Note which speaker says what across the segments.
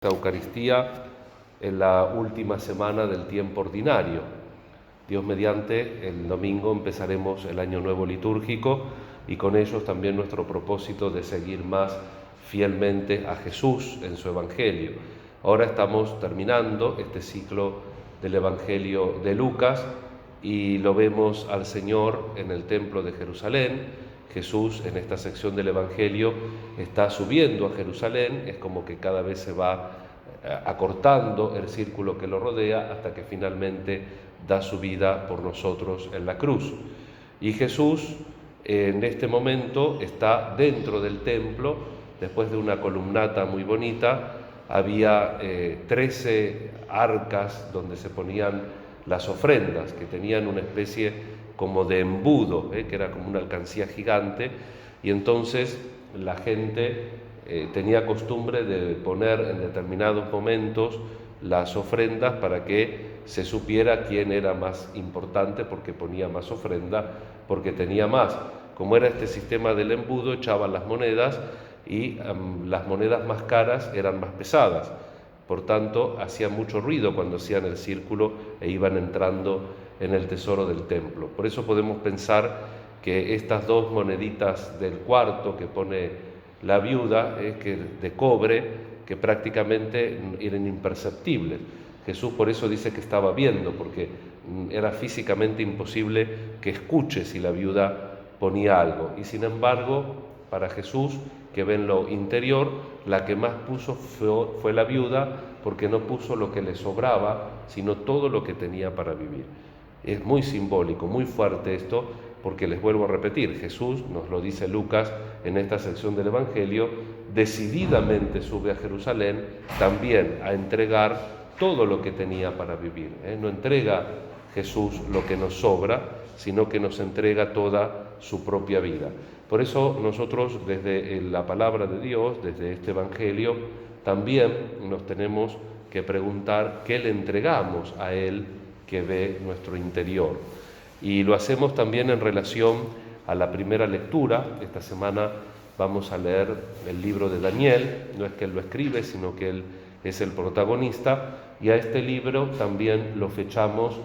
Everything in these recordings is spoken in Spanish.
Speaker 1: Eucaristía en la última semana del tiempo ordinario. Dios mediante, el domingo empezaremos el año nuevo litúrgico y con ellos también nuestro propósito de seguir más fielmente a Jesús en su Evangelio. Ahora estamos terminando este ciclo del Evangelio de Lucas y lo vemos al Señor en el templo de Jerusalén. Jesús en esta sección del Evangelio está subiendo a Jerusalén, es como que cada vez se va acortando el círculo que lo rodea hasta que finalmente da su vida por nosotros en la cruz. Y Jesús en este momento está dentro del templo, después de una columnata muy bonita, había 13 arcas donde se ponían las ofrendas, que tenían una especie como de embudo, que era como una alcancía gigante, y entonces la gente tenía costumbre de poner en determinados momentos las ofrendas para que se supiera quién era más importante, porque ponía más ofrenda, porque tenía más. Como era este sistema del embudo, echaban las monedas y las monedas más caras eran más pesadas. Por tanto, hacía mucho ruido cuando hacían el círculo e iban entrando en el tesoro del templo. Por eso podemos pensar que estas dos moneditas del cuarto que pone la viuda, de cobre, que prácticamente eran imperceptibles. Jesús por eso dice que estaba viendo, porque era físicamente imposible que escuche si la viuda ponía algo. Y sin embargo, para Jesús, que ve en lo interior, la que más puso fue la viuda, porque no puso lo que le sobraba, sino todo lo que tenía para vivir. Es muy simbólico, muy fuerte esto, porque les vuelvo a repetir, Jesús, nos lo dice Lucas en esta sección del Evangelio, decididamente sube a Jerusalén también a entregar todo lo que tenía para vivir. No entrega Jesús lo que nos sobra, sino que nos entrega toda su propia vida. Por eso nosotros desde la palabra de Dios, desde este Evangelio, también nos tenemos que preguntar qué le entregamos a Él que ve nuestro interior. Y lo hacemos también en relación a la primera lectura. Esta semana vamos a leer el libro de Daniel, no es que él lo escribe, sino que él es el protagonista, y a este libro también lo fechamos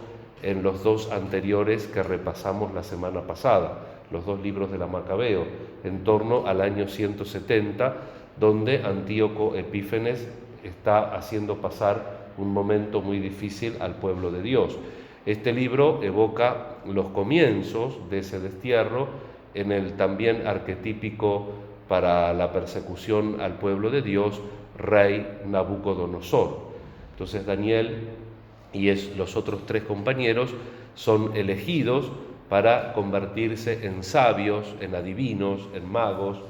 Speaker 1: en los dos anteriores que repasamos la semana pasada, los dos libros de la Macabeo, en torno al año 170, donde Antíoco Epífanes está haciendo pasar un momento muy difícil al pueblo de Dios. Este libro evoca los comienzos de ese destierro en el también arquetípico para la persecución al pueblo de Dios, rey Nabucodonosor. Entonces Daniel y los otros tres compañeros son elegidos para convertirse en sabios, en adivinos, en magos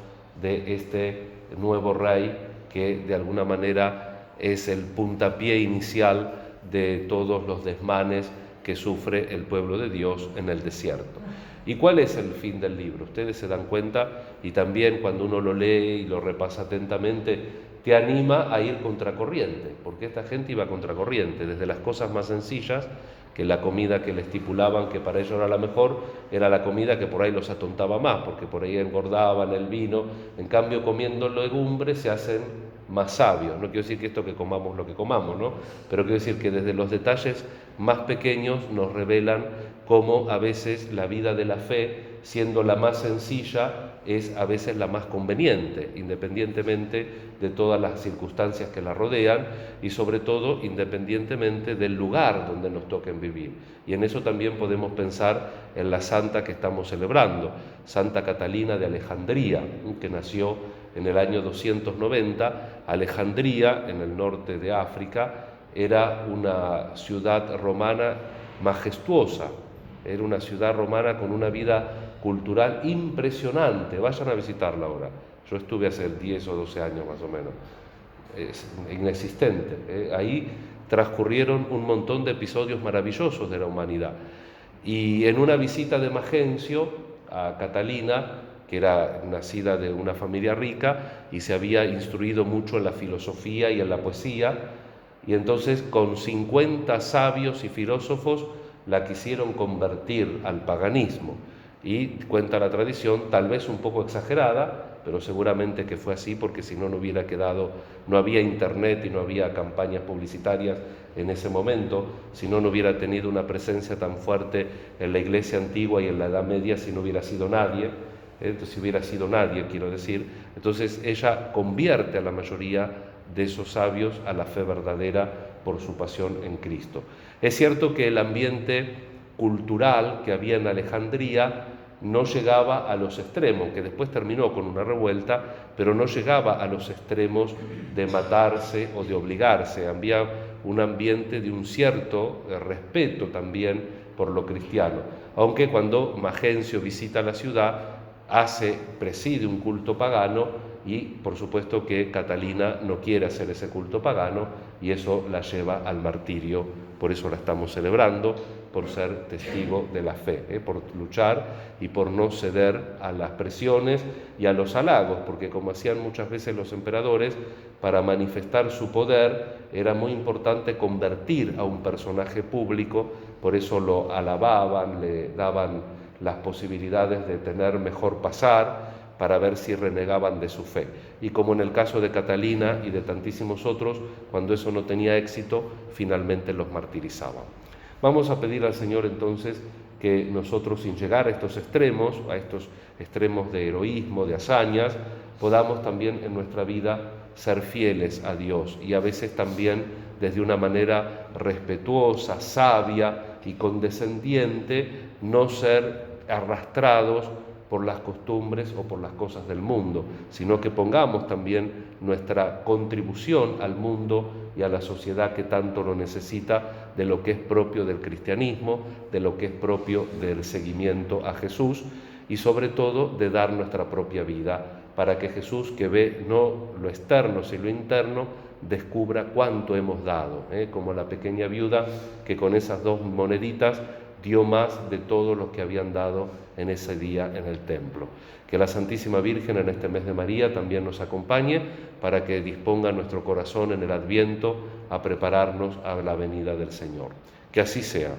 Speaker 1: de este nuevo rey que de alguna manera es el puntapié inicial de todos los desmanes que sufre el pueblo de Dios en el desierto. ¿Y cuál es el fin del libro? Ustedes se dan cuenta, y también cuando uno lo lee y lo repasa atentamente, te anima a ir contracorriente, porque esta gente iba contracorriente, desde las cosas más sencillas, que la comida que le estipulaban que para ellos era la mejor, era la comida que por ahí los atontaba más, porque por ahí engordaban el vino. En cambio, comiendo legumbres se hacen más sabios. No quiero decir que esto que comamos lo que comamos, ¿no? Pero quiero decir que desde los detalles más pequeños nos revelan cómo a veces la vida de la fe, siendo la más sencilla, es a veces la más conveniente, independientemente de todas las circunstancias que la rodean y sobre todo independientemente del lugar donde nos toquen vivir. Y en eso también podemos pensar en la santa que estamos celebrando, Santa Catalina de Alejandría, que nació en el año 290. Alejandría, en el norte de África, era una ciudad romana majestuosa, era una ciudad romana con una vida cultural impresionante. Vayan a visitarla ahora. Yo estuve hace 10 o 12 años más o menos. Es inexistente. Ahí transcurrieron un montón de episodios maravillosos de la humanidad. Y en una visita de Magencio a Catalina, que era nacida de una familia rica y se había instruido mucho en la filosofía y en la poesía, y entonces con 50 sabios y filósofos la quisieron convertir al paganismo. Y cuenta la tradición, tal vez un poco exagerada, pero seguramente que fue así porque si no, no hubiera quedado, no había internet y no había campañas publicitarias en ese momento, si no, no hubiera tenido una presencia tan fuerte en la Iglesia antigua y en la Edad Media, si no hubiera sido nadie. Entonces, si hubiera sido nadie, quiero decir, entonces ella convierte a la mayoría de esos sabios a la fe verdadera por su pasión en Cristo. Es cierto que el ambiente cultural que había en Alejandría no llegaba a los extremos, que después terminó con una revuelta, pero no llegaba a los extremos de matarse o de obligarse. Había un ambiente de un cierto respeto también por lo cristiano, aunque cuando Magencio visita la ciudad preside un culto pagano y por supuesto que Catalina no quiere hacer ese culto pagano y eso la lleva al martirio. Por eso la estamos celebrando, por ser testigo de la fe, por luchar y por no ceder a las presiones y a los halagos, porque como hacían muchas veces los emperadores, para manifestar su poder era muy importante convertir a un personaje público, por eso lo alababan, le daban las posibilidades de tener mejor pasar para ver si renegaban de su fe. Y como en el caso de Catalina y de tantísimos otros, cuando eso no tenía éxito, finalmente los martirizaban. Vamos a pedir al Señor entonces que nosotros, sin llegar a estos extremos de heroísmo, de hazañas, podamos también en nuestra vida ser fieles a Dios y a veces también desde una manera respetuosa, sabia y condescendiente, no ser arrastrados por las costumbres o por las cosas del mundo, sino que pongamos también nuestra contribución al mundo y a la sociedad que tanto lo necesita, de lo que es propio del cristianismo, de lo que es propio del seguimiento a Jesús y sobre todo de dar nuestra propia vida para que Jesús, que ve no lo externo sino lo interno, descubra cuánto hemos dado, como la pequeña viuda que con esas 2 moneditas dio más de todo lo que habían dado en ese día en el templo. Que la Santísima Virgen en este mes de María también nos acompañe para que disponga nuestro corazón en el Adviento a prepararnos a la venida del Señor. Que así sea.